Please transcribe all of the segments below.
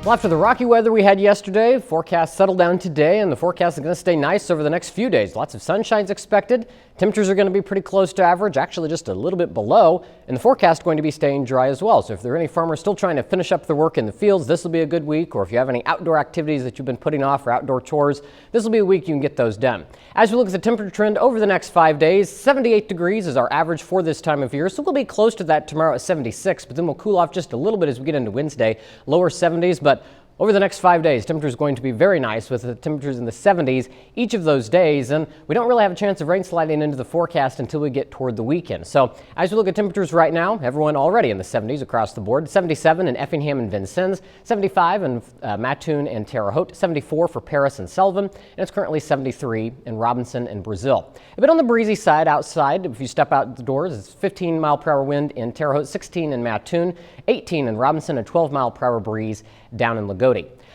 Well, after the rocky weather we had yesterday, forecast settled down today, and the forecast is going to stay nice over the next few days. Lots of sunshine is expected. Temperatures are going to be pretty close to average, actually just a little bit below, and the forecast going to be staying dry as well. So if there are any farmers still trying to finish up their work in the fields, this will be a good week. Or if you have any outdoor activities that you've been putting off or outdoor chores, this will be a week you can get those done. As we look at the temperature trend over the next 5 days, 78 degrees is our average for this time of year. So we'll be close to that tomorrow at 76, but then we'll cool off just a little bit as we get into Wednesday, lower 70s. But over the next 5 days, temperature is going to be very nice with the temperatures in the 70s each of those days, and we don't really have a chance of rain sliding into the forecast until we get toward the weekend. So as we look at temperatures right now, everyone already in the 70s across the board. 77 in Effingham and Vincennes, 75 in Mattoon and Terre Haute, 74 for Paris and Selvin, and it's currently 73 in Robinson and Brazil. A bit on the breezy side outside, if you step out the doors, it's 15-mile-per-hour wind in Terre Haute, 16 in Mattoon, 18 in Robinson, and 12-mile-per-hour breeze down in Lagodi.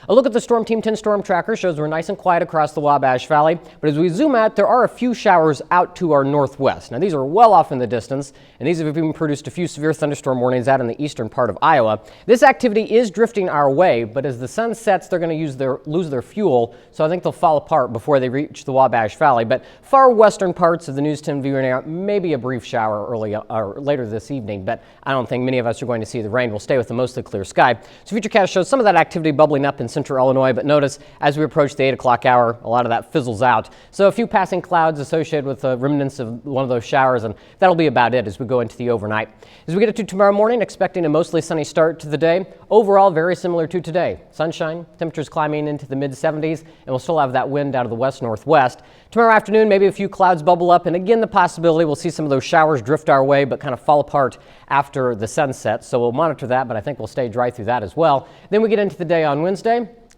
A look at the Storm Team 10 storm tracker shows we're nice and quiet across the Wabash Valley, but as we zoom out, there are a few showers out to our northwest. Now these are well off in the distance, and these have even produced a few severe thunderstorm warnings out in the eastern part of Iowa. This activity is drifting our way, but as the sun sets, they're going to lose their fuel, so I think they'll fall apart before they reach the Wabash Valley. But far western parts of the News 10 viewing area, maybe a brief shower early or later this evening, but I don't think many of us are going to see the rain. We'll stay with a mostly clear sky. So Futurecast shows some of that activity bubbling up in central Illinois, but notice as we approach the 8 o'clock hour, a lot of that fizzles out. So a few passing clouds associated with the remnants of one of those showers, and that'll be about it as we go into the overnight. As we get to tomorrow morning, expecting a mostly sunny start to the day. Overall, very similar to today. Sunshine, temperatures climbing into the mid-70s, and we'll still have that wind out of the west-northwest. Tomorrow afternoon, maybe a few clouds bubble up, and again, the possibility we'll see some of those showers drift our way, but kind of fall apart after the sunset. So we'll monitor that, but I think we'll stay dry through that as well. Then we get into the day on Wednesday.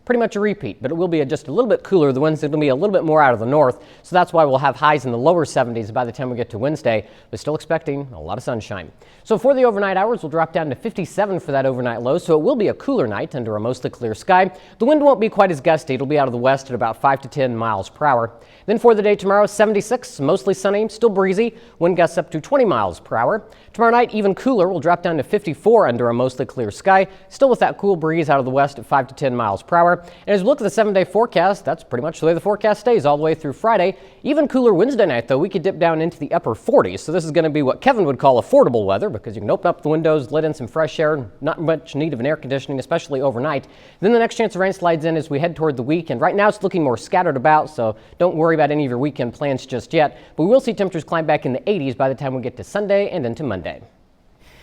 Pretty much a repeat, but it will be just a little bit cooler. The winds are going to be a little bit more out of the north, so that's why we'll have highs in the lower 70s by the time we get to Wednesday, but still expecting a lot of sunshine. So for the overnight hours, we'll drop down to 57 for that overnight low, so it will be a cooler night under a mostly clear sky. The wind won't be quite as gusty. It'll be out of the west at about 5 to 10 miles per hour. Then for the day tomorrow, 76, mostly sunny, still breezy, wind gusts up to 20 miles per hour. Tomorrow night, even cooler, we'll drop down to 54 under a mostly clear sky, still with that cool breeze out of the west at 5 to 10 miles per hour. And as we look at the 7-day forecast, that's pretty much the way the forecast stays all the way through Friday. Even cooler Wednesday night, though, we could dip down into the upper 40s. So this is going to be what Kevin would call affordable weather, because you can open up the windows, let in some fresh air, not much need of an air conditioning, especially overnight. Then the next chance of rain slides in as we head toward the weekend. Right now, it's looking more scattered about, so don't worry about any of your weekend plans just yet. But we will see temperatures climb back in the 80s by the time we get to Sunday and into Monday.